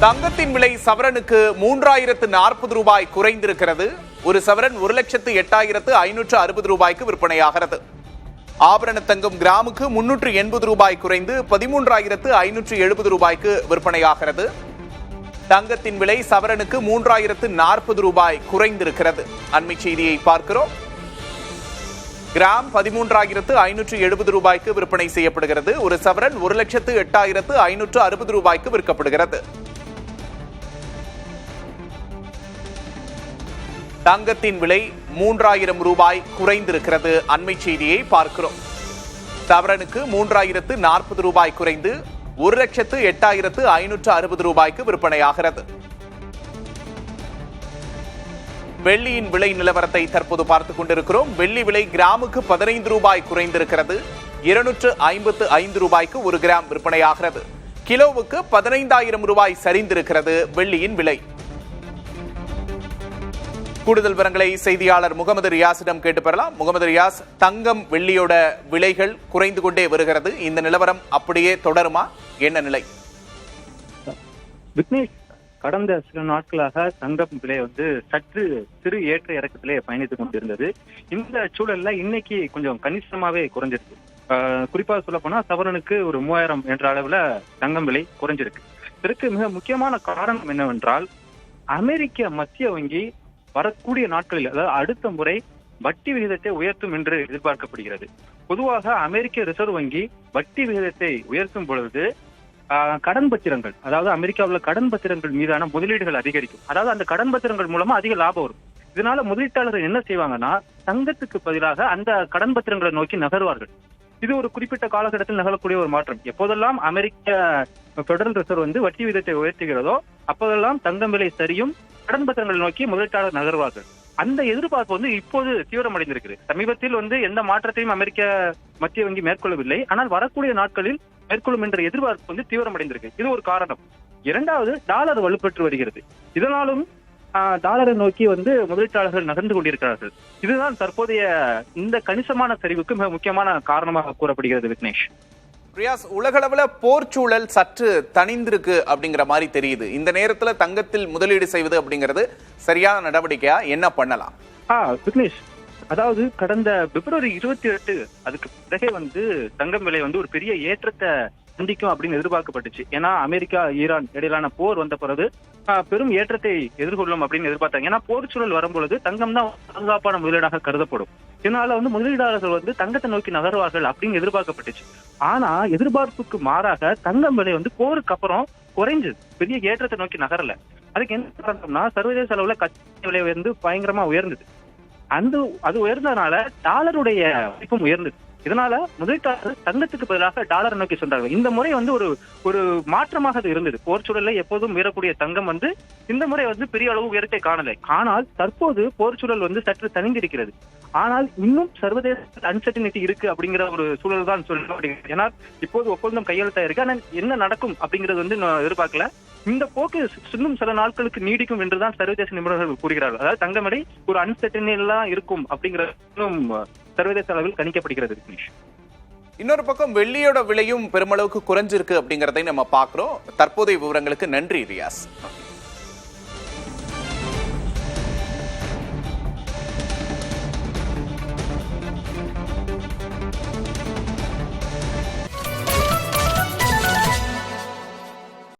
தங்கத்தின் விலை சவரனுக்கு 3040 ரூபாய் குறைந்திருக்கிறது. ஒரு சவரன் 1,08,560 ரூபாய்க்கு விற்பனையாகிறது. ஆபரண தங்கம் கிராமுக்கு 380 ரூபாய் குறைந்து 13,570 ரூபாய்க்கு விற்பனையாகிறது. தங்கத்தின் விலை சவரனுக்கு 3040 ரூபாய் குறைந்திருக்கிறது. அண்மை செய்தியை பார்க்கிறோம். கிராம் 13,570 ரூபாய்க்கு விற்பனை செய்யப்படுகிறது. ஒரு சவரன் 1,08,560 ரூபாய்க்கு விற்கப்படுகிறது. தங்கத்தின் விலை 3000 ரூபாய் குறைந்திருக்கிறது. அண்மை செய்தியை பார்க்கிறோம். சவரனுக்கு 3040 ரூபாய் குறைந்து 1,08,560 ரூபாய்க்கு விற்பனையாகிறது. வெள்ளியின் விலை நிலவரத்தை தற்போது பார்த்துக் கொண்டிருக்கிறோம். வெள்ளி விலை கிராமுக்கு 15 ரூபாய் குறைந்திருக்கிறது. 255 ரூபாய்க்கு ஒரு கிராம் விற்பனையாகிறது. கிலோவுக்கு 15,000 ரூபாய் சரிந்திருக்கிறது வெள்ளியின் விலை. கூடுதல் விவரங்களை செய்தியாளர் முகமது ரியாஸிடம் கேட்டு பெறலாம். முகமது ரியாஸ், தங்கம் வெள்ளியோட விலைகள் குறைந்து கொண்டே வருகிறது. இந்த நிலவரம் அப்படியே தொடருமா? என்ன நிலை? விக்னேஷ், கடந்த சில நாட்களாக தங்கம் விலை சற்று சிறு ஏற்ற இறக்கத்திலே பயணித்துக் கொண்டிருந்தது. இந்த சூழல்ல இன்னைக்கு கொஞ்சம் கணிசமாவே குறைஞ்சிருக்கு. குறிப்பாக சொல்ல போனா சவரனுக்கு ஒரு 3000 என்ற அளவுல தங்கம் விலை குறைஞ்சிருக்கு. இதற்கு மிக முக்கியமான காரணம் என்னவென்றால், அமெரிக்க மத்திய வங்கி வரக்கூடிய நாட்களில், அதாவது அடுத்த முறை வட்டி விகிதத்தை உயர்த்தும் என்று எதிர்பார்க்கப்படுகிறது. பொதுவாக அமெரிக்க ரிசர்வ் வங்கி வட்டி விகிதத்தை உயர்த்தும் பொழுது கடன் பத்திரங்கள், அதாவது அமெரிக்காவில் கடன் பத்திரங்கள் மீதான முதலீடுகள் அதிகரிக்கும். அதாவது அந்த கடன் பத்திரங்கள் மூலமா அதிக லாபம் வரும். இதனால முதலீட்டாளர்கள் என்ன செய்வாங்கன்னா, தங்கத்துக்கு பதிலாக அந்த கடன் பத்திரங்களை நோக்கி நகர்வார்கள். இது ஒரு குறிப்பிட்ட காலகட்டத்தில் நகரக்கூடிய ஒரு மாற்றம். எப்போதெல்லாம் அமெரிக்க பெடரல் ரிசர்வ் வட்டி விகிதத்தை உயர்த்துகிறதோ அப்போதெல்லாம் தங்கம் விலை சரியும், கடன் பத்திரங்களை நோக்கி முதலீட்டாளர் நகர்வார்கள். அந்த எதிர்பார்ப்பு இப்போது தீவிரமடைந்திருக்கிறது. சமீபத்தில் எந்த மாற்றத்தையும் அமெரிக்க மத்திய வங்கி மேற்கொள்ளவில்லை. ஆனால் வரக்கூடிய நாட்களில் மேற்கொள்ளும் என்ற எதிர்பார்ப்பு தீவிரமடைந்திருக்கு. இது ஒரு காரணம். இரண்டாவது, டாலர் வலுப்பெற்று வருகிறது. இதனாலும் டாலரை நோக்கி முதலீட்டாளர்கள் நகர்ந்து கொண்டிருக்கிறார்கள். இதுதான் தற்போதைய இந்த கணிசமான சரிவுக்கு மிக முக்கியமான காரணமாக கூறப்படுகிறது. விக்னேஷ், ரியாஸ், உலகளவுல போர் சூழல் சற்று தணிந்திருக்கு அப்படிங்கிற மாதிரி தெரியுது. இந்த நேரத்துல தங்கத்தில் முதலீடு செய்வது அப்படிங்கிறது சரியான நடவடிக்கையா? என்ன பண்ணலாம்? விக்னேஷ், அதாவது கடந்த பிப்ரவரி 28 அதுக்கு பிறகே தங்கம் விலை ஒரு பெரிய ஏற்றத்தை சந்திக்கும் அப்படின்னு எதிர்பார்க்கப்பட்டுச்சு. ஏன்னா அமெரிக்கா ஈரான் இடையிலான போர் வந்த பிறகு பெரும் ஏற்றத்தை எதிர்கொள்ளும் அப்படின்னு எதிர்பார்த்தாங்க. ஏன்னா போர் சூழல் வரும்பொழுது தங்கம் தான் பாதுகாப்பான முதலீடாக கருதப்படும். இதனால முதலீட்டாளர்கள் தங்கத்தை நோக்கி நகர்வார்கள் அப்படின்னு எதிர்பார்க்கப்பட்டுச்சு. ஆனா எதிர்பார்ப்புக்கு மாறாக தங்கம் விலை போருக்கு அப்புறம் குறைஞ்சது, பெரிய ஏற்றத்தை நோக்கி நகரல. அதுக்கு என்ன காரணம்னா, சர்வதேச அளவுல கச்சா விலை பயங்கரமா உயர்ந்தது. அது உயர்ந்ததுனால டாலருடைய மதிப்பும் உயர்ந்தது. இதனால முதலீட்டாளர்கள் தங்கத்துக்கு பதிலாக டாலரை நோக்கி சென்றார்கள். இந்த முறை ஒரு மாற்றமாக அது இருந்தது. போர் சூழலை எப்போதும் உயரக்கூடிய தங்கம் இந்த முறை பெரிய அளவு உயரத்தை காணலை. ஆனால் தற்போது போர் சூழல் சற்று தணிந்திருக்கிறது. ஆனால் இன்னும் சர்வதேச அன்சர்டனிட்டி இருக்கு அப்படிங்கிற ஒரு சூழல் தான் சொல்லப்படுகிறது. ஏன்னா இப்போது ஒப்பந்தம் கையெழுத்தா இருக்கு. ஆனால் என்ன நடக்கும் அப்படிங்கிறது எதிர்பார்க்கல. இந்த போக்கு இன்னும் சில நாட்களுக்கு நீடிக்கும் என்றுதான் சர்வதேச நிபுணர்கள் கூறுகிறார்கள். அதாவது தங்கம் விலை ஒரு அன்சர்டனிட்டிலாம் இருக்கும் அப்படிங்கிறது சர்வதேச அளவில் கணிக்கப்படுகிறது. இன்னொரு பக்கம் வெள்ளியோட விலையும் பெருமளவுக்கு குறைஞ்சிருக்கு அப்படிங்கறதை நம்ம பார்க்கிறோம். தற்போதைய விவரங்களுக்கு நன்றி ரியாஸ்.